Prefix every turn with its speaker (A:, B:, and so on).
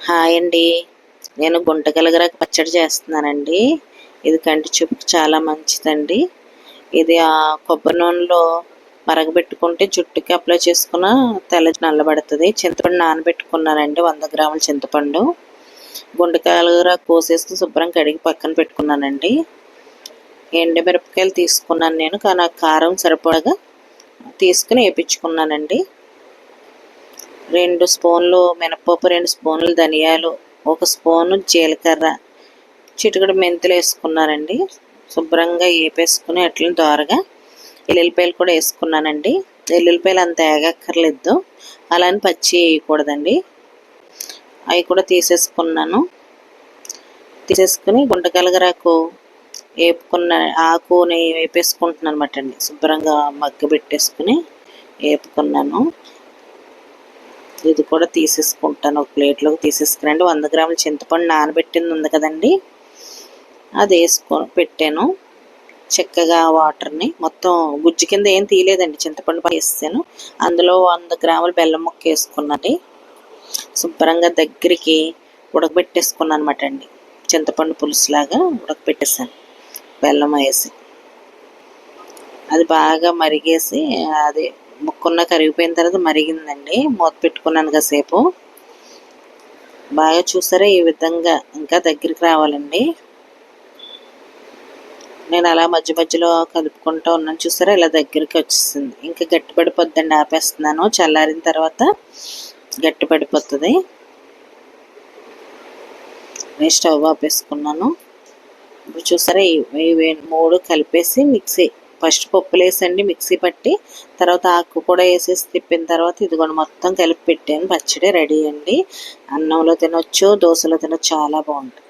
A: Hi అండి. నేను గుంటగలగరాకు పచ్చడి చేస్తున్నానండి. ఇది కంటి చూపుకి చాలా మంచిదండి. ఇది కొబ్బరి నూనెలో మరగబెట్టుకుంటే జుట్టుకి అప్లై చేసుకున్న తెల్ల నల్లబడుతుంది. చింతపండు నానబెట్టుకున్నానండి, 100 గ్రాముల చింతపండు. గుంటగలగరాకు కోసేసుకుని శుభ్రం కడిగి పక్కన పెట్టుకున్నానండి. ఎండుమిరపకాయలు తీసుకున్నాను నేను, కానీ నాకు కారం సరిపడగా తీసుకుని వేయించుకున్నానండి. 2 స్పూన్లు మినపప్పు, 2 స్పూన్లు ధనియాలు, 1 స్పూను జీలకర్ర, చిటికెడు మెంతులు వేసుకున్నానండి. శుభ్రంగా వేపేసుకుని అట్లని దోరగా ఎల్లుల్లిపాయలు కూడా వేసుకున్నానండి. ఎల్లుల్లిపాయలు అంత ఏగక్కర్లేదు, అలానే పచ్చి వేయకూడదండి. అవి కూడా తీసేసుకున్నాను. తీసేసుకుని గుంటగలగరాకు వేపుకున్న ఆకుని వేపేసుకుంటున్నాను అనమాట అండి. శుభ్రంగా మగ్గబెట్టేసుకుని వేపుకున్నాను. ఇది కూడా తీసేసుకుంటాను, ఒక ప్లేట్లోకి తీసేసుకురండి. 100 గ్రాముల చింతపండు నానబెట్టింది ఉంది కదండి, అది పెట్టాను. చక్కగా వాటర్ని మొత్తం గుజ్జు కింద ఏం తీయలేదండి, చింతపండు వేసాను. అందులో 100 గ్రాముల బెల్లం ముక్క వేసుకున్నది. శుభ్రంగా దగ్గరికి ఉడకబెట్టేసుకున్నాను అనమాట అండి. చింతపండు పులుసులాగా ఉడకబెట్టేసాను బెల్లం వేసి. అది బాగా మరిగేసి అది ముక్కున్న కరిగిపోయిన తర్వాత మరిగిందండి. మూత పెట్టుకున్నాను కాసేపు. బాగా చూసారా, ఈ విధంగా ఇంకా దగ్గరికి రావాలండి. నేను అలా మధ్య మధ్యలో కలుపుకుంటూ ఉన్నాను. చూసారా, ఇలా దగ్గరికి వచ్చేసింది. ఇంకా గట్టిపడిపోద్దండి, ఆపేస్తున్నాను. చల్లారిన తర్వాత గట్టిపడిపోతుంది. నేను స్టవ్ ఆపేసుకున్నాను. ఇప్పుడు చూసారా, ఇవి 3 కలిపేసి మిక్సీ, ఫస్ట్ పప్పులు వేసండి మిక్సీ పట్టి, తర్వాత ఆకు కూడా వేసేసి తిప్పిన తర్వాత ఇది కూడా మొత్తం కలిపి పెట్టాను. పచ్చడి రెడీ అండి. అన్నంలో తినొచ్చు, దోశలో తినొచ్చు, చాలా బాగుంటుంది.